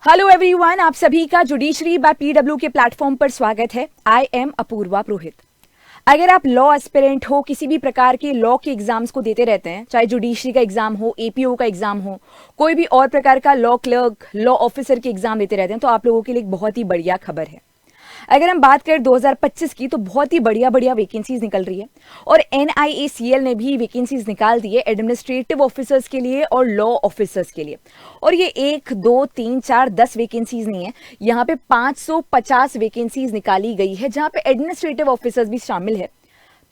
Hello everyone, आप सभी का जुडिशरी बाय पीडब्ल्यू के प्लेटफॉर्म पर स्वागत है। आई एम अपूर्वा पुरोहित। अगर आप लॉ एस्पिरेंट हो, किसी भी प्रकार के लॉ के एग्जाम्स को देते रहते हैं, चाहे जुडिशरी का एग्जाम हो, एपीओ का एग्जाम हो, कोई भी और प्रकार का लॉ क्लर्क, लॉ ऑफिसर के एग्जाम देते रहते हैं, तो आप लोगों के लिए एक बहुत ही बढ़िया खबर है। अगर हम बात करें 2025 की, तो बहुत ही बढ़िया बढ़िया वैकेंसीज निकल रही है और NIACL ने भी वैकेंसीज निकाल दी है एडमिनिस्ट्रेटिव ऑफिसर्स के लिए और लॉ ऑफिसर्स के लिए। और ये 1, 2, 3, 4, 10 वैकेंसीज नहीं है, यहाँ पे 550 वैकेंसीज निकाली गई है, जहाँ पे एडमिनिस्ट्रेटिव ऑफिसर्स भी शामिल है।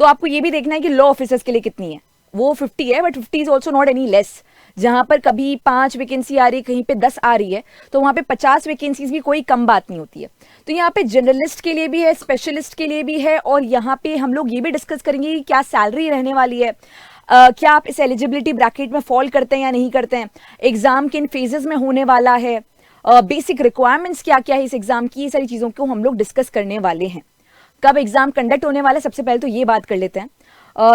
तो आपको ये भी देखना है कि लॉ ऑफिसर्स के लिए कितनी है। वो 50 है, but 50 is also not any less. जहां पर कभी 5 वैकेंसी आ रही है, कहीं पे 10 आ रही है, तो वहां पे 50 वैकेंसीज भी कोई कम बात नहीं होती है। तो यहाँ पे जर्नलिस्ट के लिए भी है, स्पेशलिस्ट के लिए भी है, और यहाँ पे हम लोग ये भी डिस्कस करेंगे कि क्या सैलरी रहने वाली है, क्या आप इस एलिजिबिलिटी ब्रैकेट में फॉल करते हैं या नहीं करते हैं, एग्जाम किन फेजेस में होने वाला है, बेसिक रिक्वायरमेंट्स क्या क्या है इस एग्जाम की, ये सारी चीजों को हम लोग डिस्कस करने वाले हैं। कब एग्जाम कंडक्ट होने वाला है, सबसे पहले तो ये बात कर लेते हैं।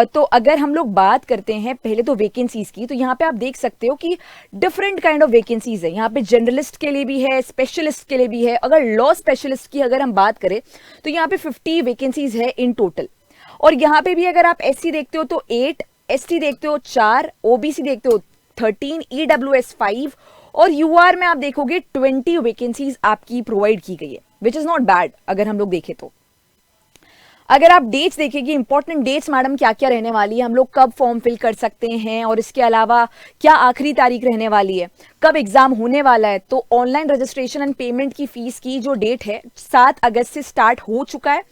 तो अगर हम लोग बात करते हैं पहले तो वैकेंसीज की, तो यहाँ पे आप देख सकते हो कि डिफरेंट काइंड ऑफ वैकेंसीज है। यहाँ पे जर्नलिस्ट के लिए भी है, स्पेशलिस्ट के लिए भी है। अगर लॉ स्पेशलिस्ट की अगर हम बात करें तो यहाँ पे 50 वैकेंसीज है इन टोटल। और यहाँ पे भी अगर आप SC देखते हो तो 8, ST देखते हो 4, OBC देखते हो 13, EWS 5 और UR में आप देखोगे 20 वैकेंसीज आपकी प्रोवाइड की गई है, विच इज नॉट बैड अगर हम लोग देखें तो। अगर आप डेट्स देखेंगे, इंपॉर्टेंट डेट्स मैडम क्या क्या रहने वाली है, हम लोग कब फॉर्म फिल कर सकते हैं, और इसके अलावा क्या आखिरी तारीख रहने वाली है, कब एग्जाम होने वाला है। तो ऑनलाइन रजिस्ट्रेशन एंड पेमेंट की फीस की जो डेट है 7 अगस्त से स्टार्ट हो चुका है,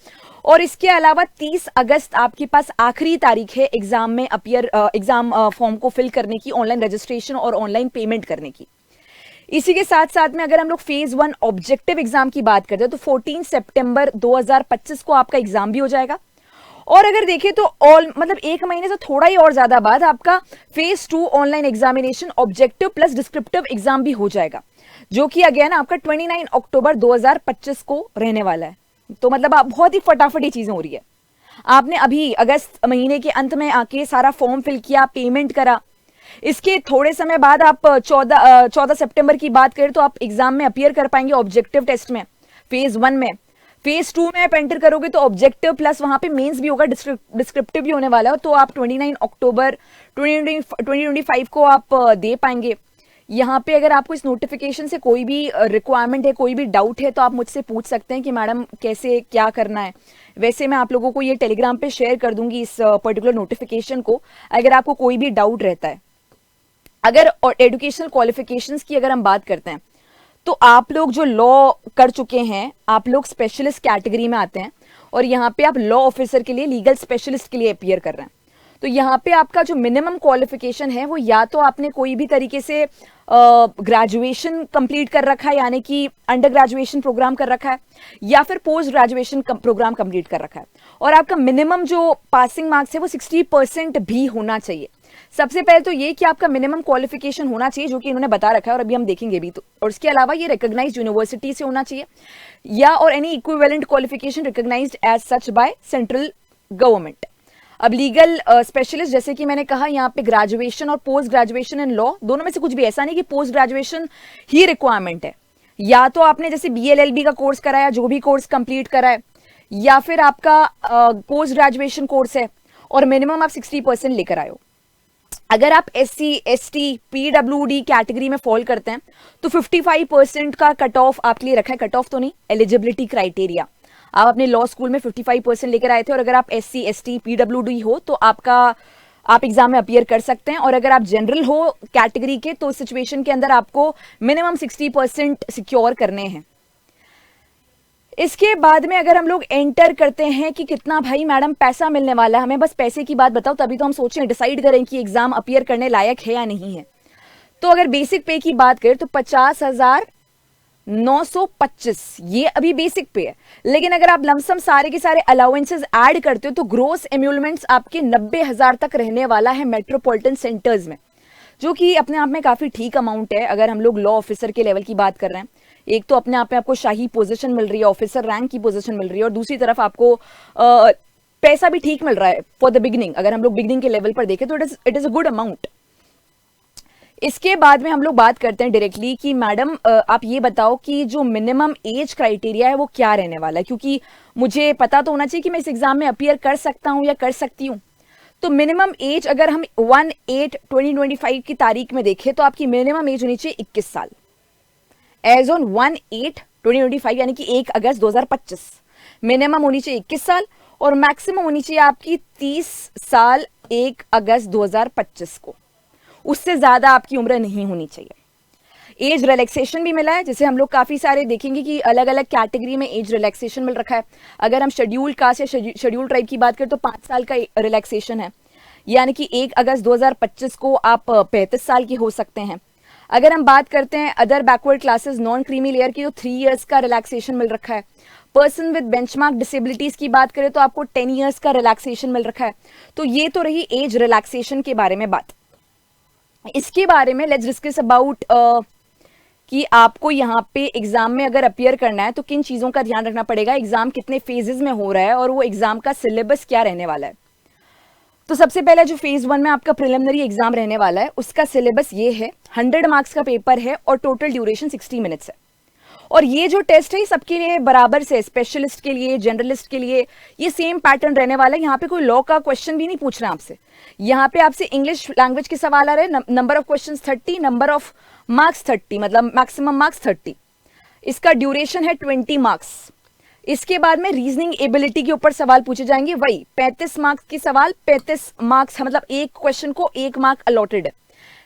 और इसके अलावा 30 अगस्त आपके पास आखिरी तारीख है एग्जाम में एग्जाम फॉर्म को फिल करने की, ऑनलाइन रजिस्ट्रेशन और ऑनलाइन पेमेंट करने की। इसी के साथ साथ में अगर हम लोग फेज 1 ऑब्जेक्टिव एग्जाम की बात करते हैं तो 14 सितंबर 2025 को आपका एग्जाम भी हो जाएगा। और अगर देखें तो मतलब 1 महीने से थोड़ा ही और ज्यादा बाद आपका phase 2 online examination objective plus descriptive exam भी हो जाएगा, जो कि अगेन आपका 29 अक्टूबर 2025 को रहने वाला है। तो मतलब आप बहुत ही फटाफट ये चीजें हो रही है। आपने अभी अगस्त महीने के अंत में आके सारा फॉर्म फिल किया, पेमेंट करा, इसके थोड़े समय बाद आप 14 सितंबर की बात करें तो आप एग्जाम में अपीयर कर पाएंगे ऑब्जेक्टिव टेस्ट में फेज 1 में। फेज 2 में आप एंटर करोगे तो ऑब्जेक्टिव प्लस वहां पे मेंस भी होगा, डिस्क्रिप्टिव भी होने वाला है। तो आप 29 अक्टूबर 2025 को आप दे पाएंगे। यहाँ पे अगर आपको इस नोटिफिकेशन से कोई भी रिक्वायरमेंट है, कोई भी डाउट है, तो आप मुझसे पूछ सकते हैं कि मैडम कैसे क्या करना है। वैसे मैं आप लोगों को ये टेलीग्राम पे शेयर कर दूंगी इस पर्टिकुलर नोटिफिकेशन को, अगर आपको कोई भी डाउट रहता है। अगर एजुकेशनल क्वालिफिकेशंस की अगर हम बात करते हैं तो आप लोग जो लॉ कर चुके हैं, आप लोग स्पेशलिस्ट कैटेगरी में आते हैं, और यहाँ पे आप लॉ ऑफिसर के लिए, लीगल स्पेशलिस्ट के लिए अपीयर कर रहे हैं। तो यहाँ पे आपका जो मिनिमम क्वालिफिकेशन है वो या तो आपने कोई भी तरीके से ग्रेजुएशन कंप्लीट कर रखा है, यानी कि अंडर ग्रेजुएशन प्रोग्राम कर रखा है, या फिर पोस्ट ग्रेजुएशन प्रोग्राम कंप्लीट कर रखा है, और आपका मिनिमम जो पासिंग मार्क्स है वो 60% भी होना चाहिए। सबसे पहले तो ये कि आपका मिनिमम क्वालिफिकेशन होना चाहिए, जो कि इन्होंने बता रखा है और अभी हम देखेंगे भी। तो और इसके अलावा ये रिकॉग्नाइज्ड यूनिवर्सिटी से होना चाहिए, या और any equivalent qualification recognised as such by central government. अब लीगल स्पेशलिस्ट, जैसे कि मैंने कहा, यहाँ पे ग्रेजुएशन और पोस्ट ग्रेजुएशन इन लॉ दोनों में से कुछ भी, ऐसा नहीं कि पोस्ट ग्रेजुएशन ही रिक्वायरमेंट है। या तो आपने जैसे BLLB का कोर्स कराया, जो भी कोर्स कंप्लीट करा है, या फिर आपका पोस्ट ग्रेजुएशन कोर्स है और मिनिमम आप 60% लेकर आए हो। अगर आप SC, ST, PWD कैटेगरी में फॉल करते हैं तो 55% का कट ऑफ आपके लिए रखा है। कट ऑफ तो नहीं, एलिजिबिलिटी क्राइटेरिया। आप अपने लॉ स्कूल में 55% लेकर आए थे, और अगर आप SC, ST, PWD हो तो आप एग्जाम में अपीयर कर सकते हैं। और अगर आप जनरल हो कैटेगरी के तो सिचुएशन के अंदर आपको मिनिमम 60% सिक्योर करने हैं। इसके बाद में अगर हम लोग एंटर करते हैं कि कितना भाई मैडम पैसा मिलने वाला है, हमें बस पैसे की बात बताओ, तभी तो हम सोचें, डिसाइड करें कि एग्जाम अपीयर करने लायक है या नहीं है। तो अगर बेसिक पे की बात करें तो 50,925 ये अभी बेसिक पे है। लेकिन अगर आप लमसम सारे के सारे अलाउंसेस ऐड करते हो तो ग्रोस एम्यूलमेंट्स आपके 90,000 तक रहने वाला है मेट्रोपॉलिटन सेंटर्स में, जो कि अपने आप में काफी ठीक अमाउंट है। अगर हम लोग लॉ ऑफिसर के लेवल की बात कर रहे हैं, एक तो अपने आप में आपको शाही पोजीशन मिल रही है, ऑफिसर रैंक की पोजीशन मिल रही है, और दूसरी तरफ आपको पैसा भी ठीक मिल रहा है फॉर द बिगिनिंग। अगर हम लोग बिगिनिंग के लेवल पर देखें तो it is a good amount. इसके बाद में हम लोग बात करते हैं डायरेक्टली कि मैडम आप ये बताओ कि जो मिनिमम एज क्राइटेरिया है वो क्या रहने वाला है, क्योंकि मुझे पता तो होना चाहिए कि मैं इस एग्जाम में अपीयर कर सकता हूँ या कर सकती हूँ। तो मिनिमम एज अगर हम 1/8/2025 की तारीख में देखें तो आपकी मिनिमम एज होनी चाहिए 21 साल। एज ऑन 1/8/2025 यानी कि 1 अगस्त 2025 मिनिमम होनी चाहिए 21 साल और मैक्सिमम होनी चाहिए आपकी 30 साल 1 अगस्त 2025 को। उससे ज्यादा आपकी उम्र नहीं होनी चाहिए। एज रिलैक्सेशन भी मिला है, जैसे हम लोग काफी सारे देखेंगे कि अलग अलग कैटेगरी में एज रिलैक्सेशन मिल रखा है। अगर हम शेड्यूल कास्ट या शेड्यूल ट्राइब की बात करें तो 5 साल का रिलैक्सेशन है, यानी कि 1 अगस्त 2025 को आप 35 साल के हो सकते हैं। अगर हम बात करते हैं other backward classes non creamy layer की, तो 3 इयर्स का रिलैक्सेशन मिल रखा है। पर्सन विद बेंचमार्क डिसेबिलिटीज की बात करें तो आपको 10 इयर्स का रिलैक्सेशन मिल रखा है। तो ये तो रही एज रिलैक्सेशन के बारे में बात। इसके बारे में लेट्स डिस्कस अबाउट कि आपको यहाँ पे एग्जाम में अगर अपियर करना है तो किन चीजों का ध्यान रखना पड़ेगा, एग्जाम कितने फेजेस में हो रहा है और वो एग्जाम का सिलेबस क्या रहने वाला है। तो सबसे पहले जो फेज 1 में आपका प्रिलिमिनरी एग्जाम रहने वाला है उसका सिलेबस ये है, 100 मार्क्स का पेपर है और टोटल ड्यूरेशन 60 मिनट्स है। और ये जो टेस्ट है सबके लिए बराबर से, स्पेशलिस्ट के लिए, जनरलिस्ट के लिए ये सेम पैटर्न रहने वाला है। यहाँ पे कोई लॉ का क्वेश्चन भी नहीं पूछ रहा आपसे, यहाँ पे आपसे इंग्लिश लैंग्वेज के सवाल आ रहे हैं। Number of questions 30, number of marks 30, मतलब मैक्सिमम मार्क्स 30। इसका ड्यूरेशन है 20 मार्क्स। इसके बाद में रीजनिंग एबिलिटी के ऊपर सवाल पूछे जाएंगे, वही 35 मार्क्स के सवाल, 35 मार्क्स मतलब एक क्वेश्चन को 1 मार्क अलॉटेड है।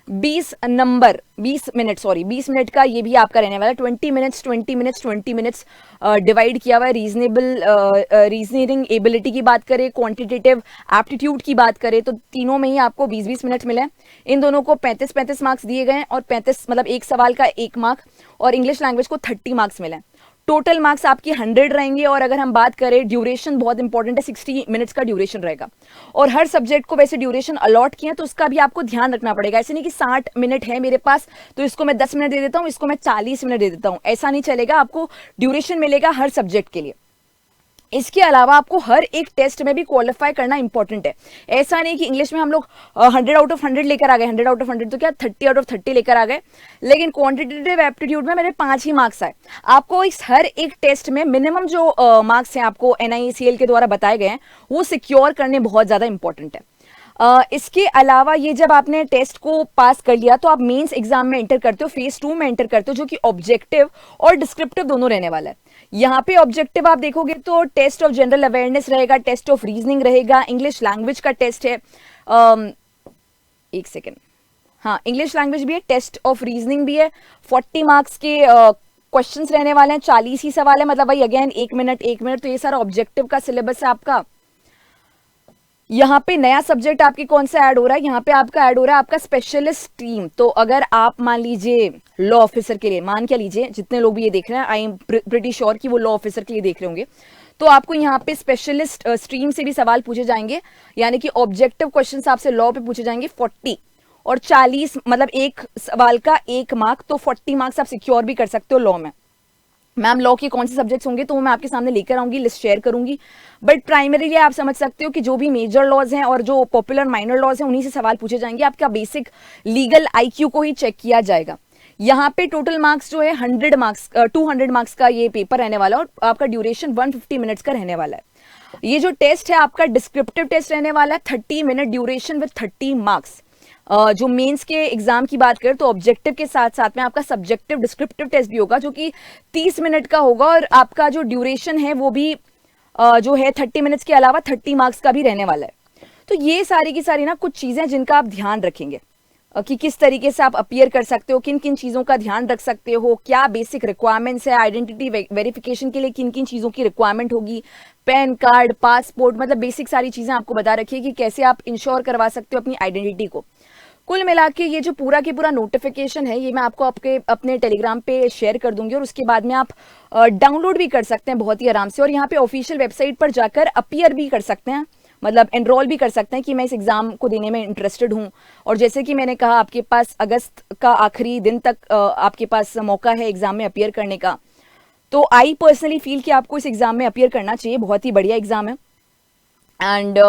20 मिनट का ये भी आपका रहने वाला है। 20 मिनट्स डिवाइड किया हुआ है। रीजनिंग एबिलिटी की बात करें, क्वांटिटेटिव एप्टीट्यूड की बात करें तो तीनों में ही आपको 20 मिनट मिले हैं। इन दोनों को 35 मार्क्स दिए गए हैं और 35 मतलब एक सवाल का 1 मार्क, और इंग्लिश लैंग्वेज को 30 मार्क्स मिले हैं। टोटल मार्क्स आपकी 100 रहेंगे। और अगर हम बात करें ड्यूरेशन, बहुत इंपॉर्टेंट है, 60 मिनट्स का ड्यूरेशन रहेगा। और हर सब्जेक्ट को वैसे ड्यूरेशन अलॉट किया तो उसका भी आपको ध्यान रखना पड़ेगा। ऐसे नहीं कि 60 मिनट है मेरे पास तो इसको मैं 10 मिनट दे देता हूं, इसको मैं 40 मिनट दे देता हूं, ऐसा नहीं चलेगा। आपको ड्यूरेशन मिलेगा हर सब्जेक्ट के लिए। इसके अलावा आपको हर एक टेस्ट में भी क्वालिफाई करना इंपॉर्टेंट है। ऐसा नहीं कि इंग्लिश में हम लोग 100 आउट ऑफ 100 लेकर आ गए, 100 आउट ऑफ 100 तो क्या 30 आउट ऑफ 30 लेकर आ गए, लेकिन क्वांटिटेटिव एप्टीट्यूड में मेरे 5 ही मार्क्स आए। आपको इस हर एक टेस्ट में मिनिमम जो मार्क्स हैं आपको NICL के द्वारा बताए गए हैं वो सिक्योर करने बहुत ज्यादा इंपॉर्टेंट है। इसके अलावा ये जब आपने टेस्ट को पास कर लिया तो आप मेंस एग्जाम में एंटर करते हो, फेज 2 में एंटर करते हो, जो कि ऑब्जेक्टिव और डिस्क्रिप्टिव दोनों रहने वाला है। यहाँ पे ऑब्जेक्टिव आप देखोगे तो टेस्ट ऑफ जनरल अवेयरनेस रहेगा, टेस्ट ऑफ रीजनिंग रहेगा, इंग्लिश लैंग्वेज का टेस्ट है, एक सेकेंड, हाँ इंग्लिश लैंग्वेज भी है, टेस्ट ऑफ रीजनिंग भी है। 40 मार्क्स के क्वेश्चंस रहने वाले हैं, 40 ही सवाल है, मतलब भाई अगेन 1 मिनट। तो ये सारा ऑब्जेक्टिव का सिलेबस है आपका। यहाँ पे नया सब्जेक्ट आपके कौन सा ऐड हो रहा है, यहाँ पे आपका ऐड हो रहा है आपका स्पेशलिस्ट टीम। तो अगर आप मान लीजिए लॉ ऑफिसर के लिए, मान क्या लीजिए जितने लोग भी ये देख रहे हैं, आई एम प्रिटी श्योर कि वो लॉ ऑफिसर के लिए देख रहे होंगे, तो आपको यहाँ पे स्पेशलिस्ट स्ट्रीम से भी सवाल पूछे जाएंगे, यानी कि ऑब्जेक्टिव क्वेश्चन आपसे लॉ पे पूछे जाएंगे 40 और 40, मतलब एक सवाल का 1 मार्क, तो 40 मार्क्स आप सिक्योर भी कर सकते हो लॉ में। मैम लॉ के कौन से सब्जेक्ट्स होंगे तो मैं आपके सामने लेकर आऊंगी, लिस्ट शेयर करूंगी, बट प्राइमरीली आप समझ सकते हो कि जो भी मेजर लॉज हैं और जो पॉपुलर माइनर लॉज हैं उन्हीं से सवाल पूछे जाएंगे। आपका बेसिक लीगल IQ को ही चेक किया जाएगा। यहाँ पे टोटल मार्क्स जो है 200 मार्क्स का ये पेपर रहने वाला है और आपका ड्यूरेशन 150 मिनट्स का रहने वाला है। ये जो टेस्ट है आपका डिस्क्रिप्टिव टेस्ट रहने वाला है, 30 मिनट ड्यूरेशन विद 30 मार्क्स। जो मेंस के एग्जाम की बात करें तो ऑब्जेक्टिव के साथ साथ में आपका सब्जेक्टिव डिस्क्रिप्टिव टेस्ट भी होगा जो कि 30 मिनट का होगा, और आपका जो ड्यूरेशन है वो भी जो है 30 मिनट्स के अलावा 30 मार्क्स का भी रहने वाला है। तो ये सारी की सारी ना कुछ चीजें जिनका आप ध्यान रखेंगे कि किस तरीके से आप अपीयर कर सकते हो, किन किन चीजों का ध्यान रख सकते हो, क्या बेसिक रिक्वायरमेंट्स है, आइडेंटिटी वेरिफिकेशन के लिए किन किन चीजों की रिक्वायरमेंट होगी, पैन कार्ड, पासपोर्ट, मतलब बेसिक सारी चीजें आपको बता रखी है कि कैसे आप इंश्योर करवा सकते हो अपनी आइडेंटिटी को। कुल मिला के ये जो पूरा के पूरा नोटिफिकेशन है ये मैं आपको अपने टेलीग्राम पे शेयर कर दूंगी, और उसके बाद में आप डाउनलोड भी कर सकते हैं बहुत ही आराम से, और यहाँ पे ऑफिशियल वेबसाइट पर जाकर अपीयर भी कर सकते हैं, मतलब एनरोल भी कर सकते हैं कि मैं इस एग्जाम को देने में इंटरेस्टेड हूँ। और जैसे कि मैंने कहा आपके पास अगस्त का आखिरी दिन तक आपके पास मौका है एग्जाम में अपीयर करने का। तो आई पर्सनली फील कि आपको इस एग्जाम में अपीयर करना चाहिए, बहुत ही बढ़िया एग्जाम है। एंड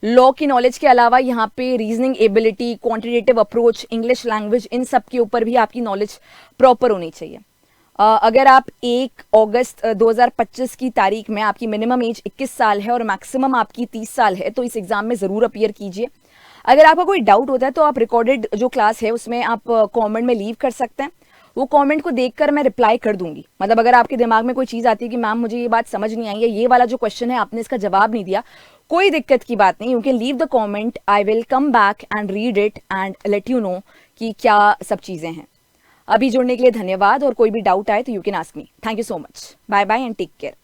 लॉ की नॉलेज के अलावा यहाँ पे reasoning ability, quantitative approach, English language, इन सब के ऊपर भी आपकी नॉलेज प्रॉपर होनी चाहिए। अगर आप 1 अगस्त 2025 की तारीख में आपकी मिनिमम एज 21 साल है और मैक्सिमम आपकी 30 साल है तो इस एग्जाम में ज़रूर अपीयर कीजिए। अगर आपका कोई डाउट होता है तो आप रिकॉर्डेड जो क्लास है उसमें आप कमेंट में लीव कर सकते हैं, वो कमेंट को देखकर मैं रिप्लाई कर दूंगी। मतलब अगर आपके दिमाग में कोई चीज़ आती है कि मैम मुझे ये बात समझ नहीं आई है, ये वाला जो क्वेश्चन है आपने इसका जवाब नहीं दिया, कोई दिक्कत की बात नहीं, you can leave the comment, I will come back and read it and let you know कि क्या सब चीज़ें हैं। अभी जुड़ने के लिए धन्यवाद, और कोई भी डाउट आए तो you can ask me. Thank you so much, bye bye and take care.